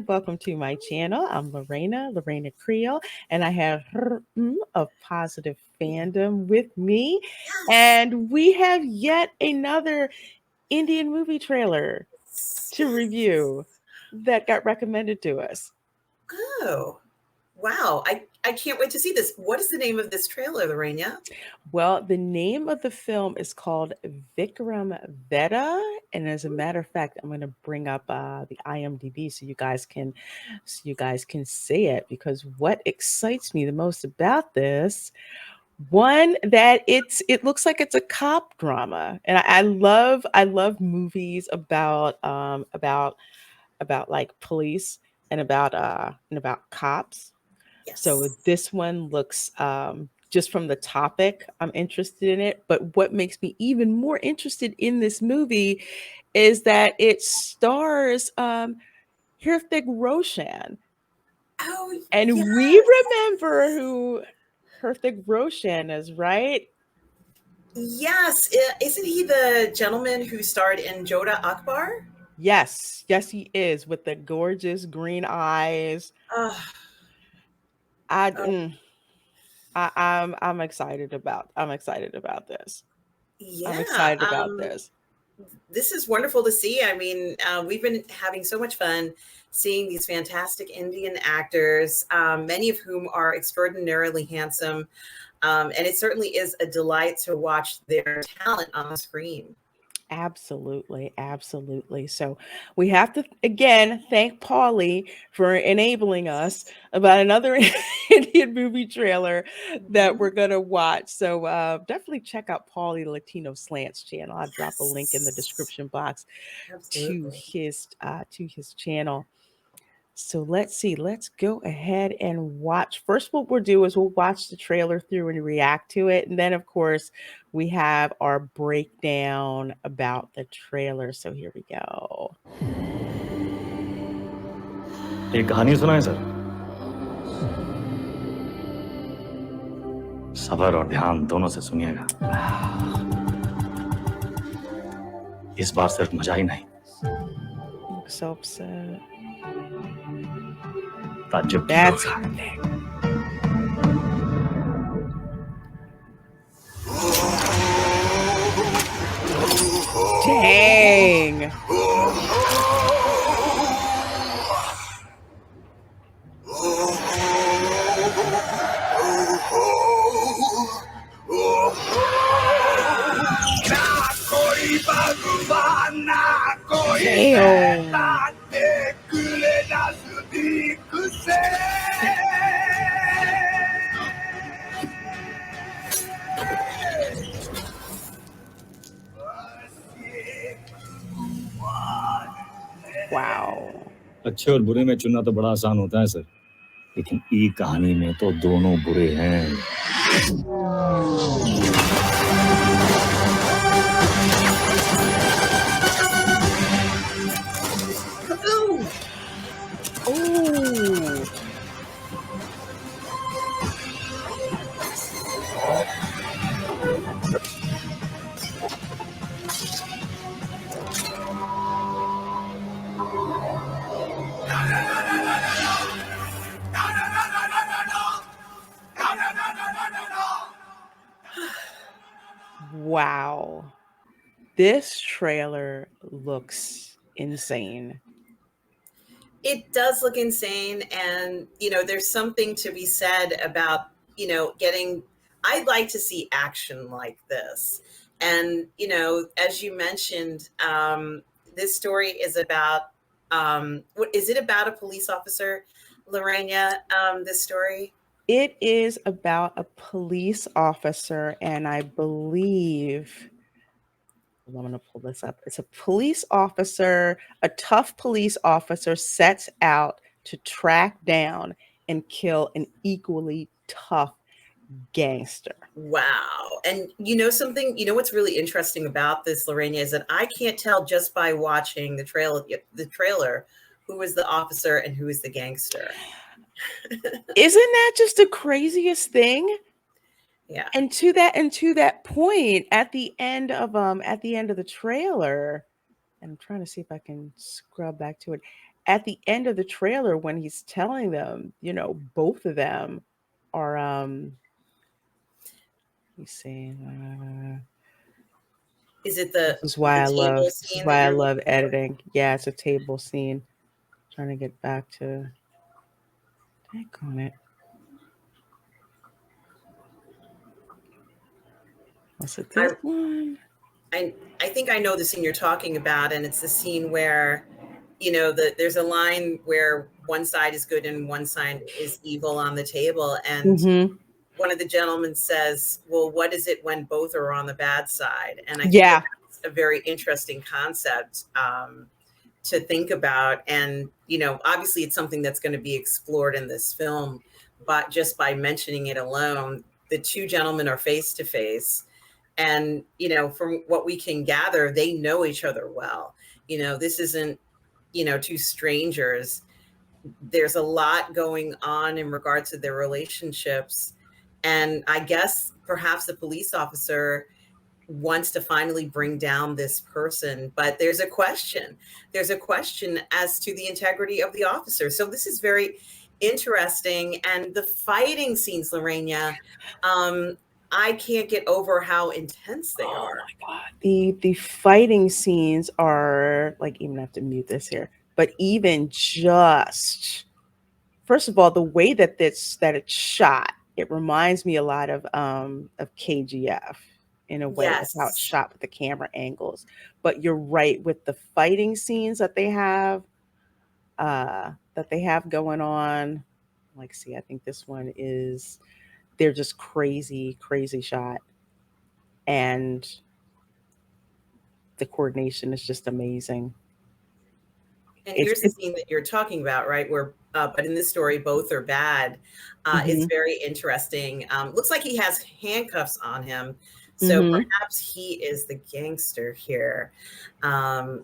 welcome to my channel. I'm Reina Creole, and I have of Positive Fandom with me. Yes. And we have yet another Indian movie trailer to Yes. review that got recommended to us. Oh, wow. I can't wait to see this. What is the name of this trailer, Lorena? Well, the name of the film is called Vikram Vedha, and as a matter of fact, I'm going to bring up the IMDb so you guys can see it. Because what excites me the most about this, one that it looks like it's a cop drama, and I love movies about like police and about cops. So Yes. this one looks just from the topic, I'm interested in it. But what makes me even more interested in this movie is that it stars Hirthik Roshan. Oh, And we yes. remember who Hirthik Roshan is, right? Yes. Isn't he the gentleman who starred in Joda Akbar? Yes, yes, he is, with the gorgeous green eyes. Oh, I, oh, mm, I'm excited about this. I'm yeah. excited about this. This is wonderful to see. I mean, we've been having so much fun seeing these fantastic Indian actors, many of whom are extraordinarily handsome. And it certainly is a delight to watch their talent on the screen. Absolutely, absolutely. So we have to again thank Paulie for enabling us about another Indian movie trailer that Mhm. we're gonna watch. So definitely check out Paulie Latino Slants channel. I'll drop a link in the Yes, description box absolutely. to his channel. So let's see. Let's go ahead and watch. First, what we'll do is we'll watch the trailer through and react to it. And then, of course, we have our breakdown about the trailer. So here we go. एक कहानी सुनाए sir. सब्र और ध्यान दोनों से सुनिएगा। इस बार सिर्फ मजा ही नहीं, Looks so upset. ताज्जुब भी That's होगा। her name. Dang. Damn. Wow. अच्छे और बुरे में चुनना तो बड़ा आसान होता है सर, लेकिन ई कहानी में तो दोनों बुरे हैं। Ooh, Oh. Wow. This trailer looks insane. it does look insane. And, there's something to be said about, getting, I'd like to see action like this. And, as you mentioned, this story is about, what is it about a police officer, Lorena, this story? It is about a police officer, and I believe I'm going to pull this up. It's a police officer, a tough police officer sets out to track down and kill an equally tough gangster. Wow. And something, what's really interesting about this, Lorena, is that I can't tell just by watching the trailer who is the officer and who is the gangster. Isn't that just the craziest thing? Yeah. And to that point, at the end of the trailer, and I'm trying to see if I can scrub back to it. at the end of the trailer when he's telling them, both of them are let me see. Is it This is why the I love table this is scene that why I you're love looking for? editing. Yeah, it's a table scene. Trying to get back to heck on it. Was it this I one? I think I know the scene you're talking about, and it's the scene where, there's a line where one side is good and one side is evil on the table, and Mm-hmm. one of the gentlemen says, "Well, what is it when both are on the bad side?" And I think that Yeah. that's a very interesting concept to think about. And obviously, it's something that's going to be explored in this film, but just by mentioning it alone, the two gentlemen are face to face, and from what we can gather, they know each other well. This isn't two strangers. There's a lot going on in regards to their relationships, and I guess perhaps the police officer wants to finally bring down this person, but there's a question as to the integrity of the officer. So this is very interesting. And the fighting scenes, Lorena, um, I can't get over how intense they Oh are. my god. The fighting scenes are like, even have to mute this here. But even just first of all, the way that it's shot, it reminds me a lot of KGF in a way with how it's Yes. shot with the camera angles. But you're right with the fighting scenes that they have going on. Like, see, I think this one is they're just crazy, crazy shot. And the coordination is just amazing. And It's here's the it, scene that you're talking about, right? Where, but in this story, both are bad. It's mhm, very interesting. Looks like he has handcuffs on him, so mhm, perhaps he is the gangster here. And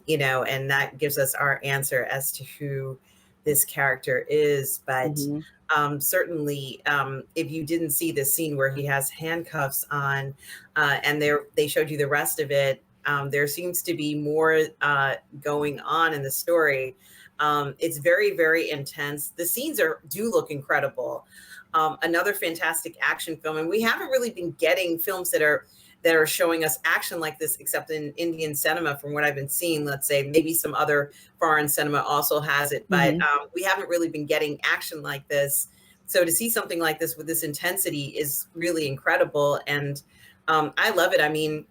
that gives us our answer as to who this character is. But mhm, certainly, if you didn't see the scene where he has handcuffs on, and they showed you the rest of it, there seems to be more going on in the story. It's very, very intense. The scenes do look incredible. Another fantastic action film, and we haven't really been getting films that are showing us action like this, except in Indian cinema, from what I've been seeing. Let's say maybe some other foreign cinema also has it, but mhm. we haven't really been getting action like this. So to see something like this with this intensity is really incredible, and I love it. I mean,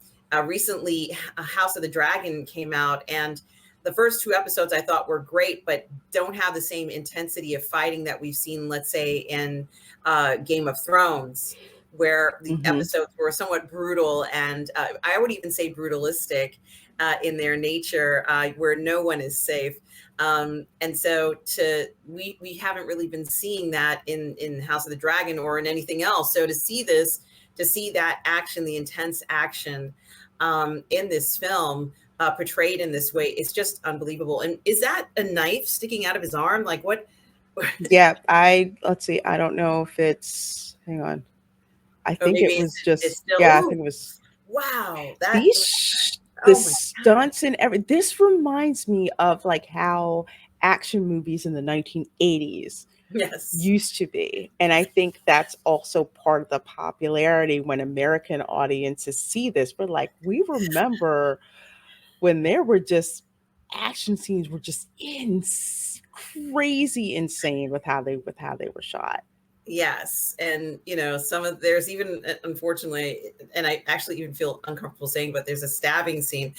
recently House of the Dragon came out, and the first two episodes I thought were great, but don't have the same intensity of fighting that we've seen, let's say, in Game of Thrones, where the Mhm. episodes were somewhat brutal, and I would even say brutalistic in their nature, where no one is safe. And so we haven't really been seeing that in House of the Dragon or in anything else. So to see that action, the intense action in this film portrayed in this way, it's just unbelievable. And is that a knife sticking out of his arm? Like what? Yeah, let's see. I don't know if it's hang on. I Or think maybe it was it's just still, yeah, I ooh, think it was wow, that, the oh my God. stunts and every this reminds me of like how action movies in the 1980s Yes. used to be. And I think that's also part of the popularity when American audiences see this. We're like, we remember when there were just action scenes were just crazy insane with how they were shot. Yes. And, there's even, unfortunately, and I actually even feel uncomfortable saying, but there's a stabbing scene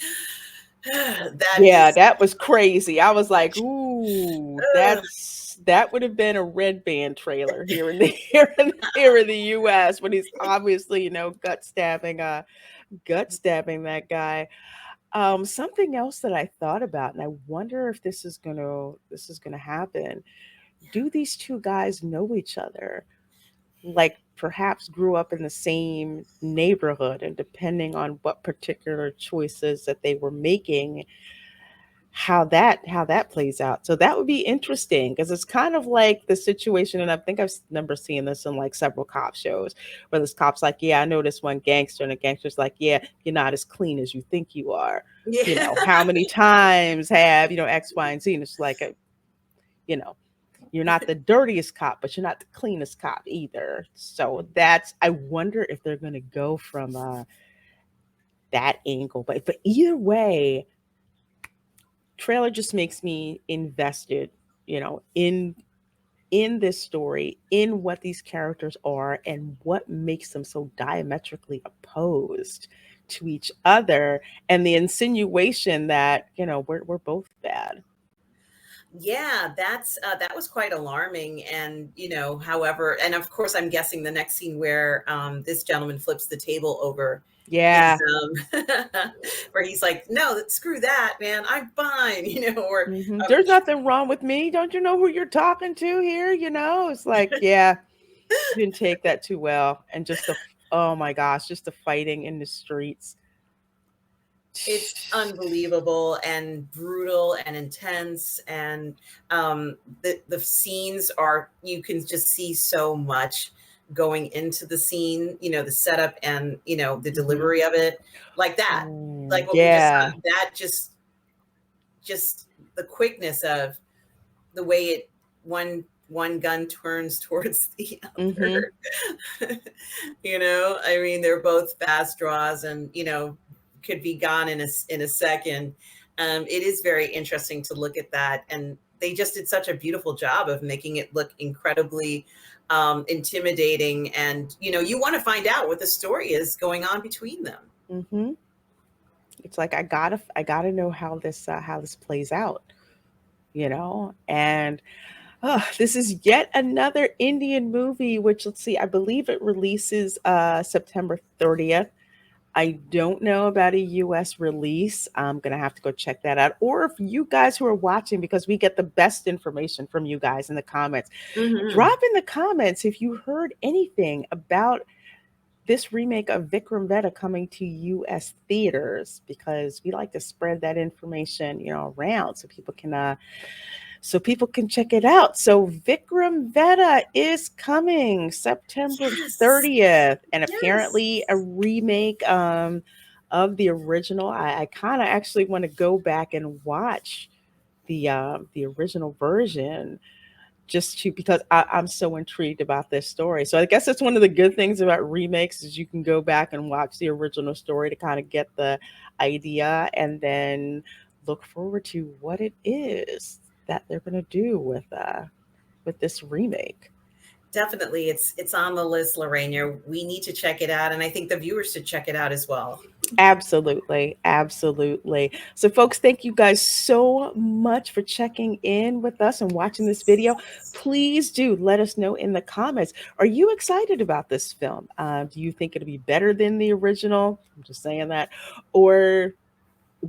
that Yeah, is, that was crazy. I was like, "Ooh, uh, that would have been a red band trailer here in the here in the US when he's obviously, gut stabbing that guy." Something else that I thought about, and I wonder if this is gonna happen. Do these two guys know each other? Like perhaps grew up in the same neighborhood, and depending on what particular choices that they were making, how that plays out. So that would be interesting because it's kind of like the situation, and I think I've remember seeing this in like several cop shows where this cop's like, "Yeah, I know this one gangster," and the gangster's like, "Yeah, you're not as clean as you think you are." yeah. How many times have X, Y, and Z? And it's like you know, you're not the dirtiest cop, but you're not the cleanest cop either. So that's, I wonder if they're going to go from that angle. But either way, trailer just makes me invested, in this story, in what these characters are, and what makes them so diametrically opposed to each other, and the insinuation that we're both bad. Yeah, that was quite alarming. And however, and of course, I'm guessing the next scene where this gentleman flips the table over Yeah. is where he's like, "No, screw that, man. I'm fine," or There's nothing wrong with me. Don't you know who you're talking to here? It's like, yeah, didn't take that too well. And just oh my gosh, just the fighting in the streets. It's unbelievable and brutal and intense. And the scenes are, you can just see so much going into the scene, the setup and, the delivery of it, like that, like what we just Yeah. saw, that just the quickness of the way one gun turns towards the other. I mean, they're both fast draws and, could be gone in a second. It is very interesting to look at that. And they just did such a beautiful job of making it look incredibly intimidating. And, you want to find out what the story is going on between them. It's like, I gotta know how this plays out, and this is yet another Indian movie, which, let's see, I believe it releases September 30th. I don't know about a US release. I'm going to have to go check that out. Or if you guys who are watching, because we get the best information from you guys in the comments, drop in the comments if you heard anything about this remake of Vikram Vedha coming to US theaters, because we like to spread that information, around so people can check it out. So Vikram Vedha is coming September 30th, and apparently a remake of the original. I kind of actually want to go back and watch the original version, because I'm so intrigued about this story. So I guess that's one of the good things about remakes, is you can go back and watch the original story to kind of get the idea, and then look forward to what it is that they're going to do with this remake. Definitely, it's on the list, Lorena. We need to check it out, and I think the viewers should check it out as well. Absolutely. Absolutely. So, folks, thank you guys so much for checking in with us and watching this video. Please do let us know in the comments. Are you excited about this film? Do you think it'll be better than the original? I'm just saying that. Or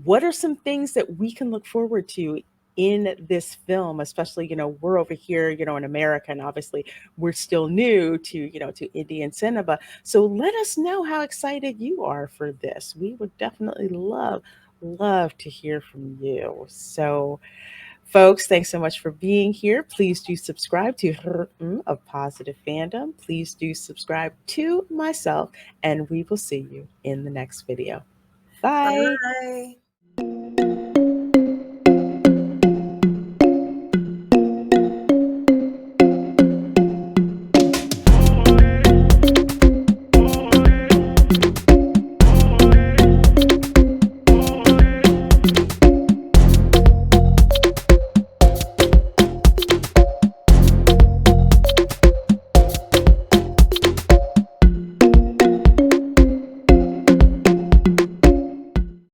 what are some things that we can look forward to in this film? Especially, we're over here, in America, and obviously we're still new to Indian cinema. So let us know how excited you are for this. We would definitely love to hear from you. So, folks, thanks so much for being here. Please do subscribe to of Positive Fandom. Please do subscribe to myself, and we will see you in the next video. Bye. Bye.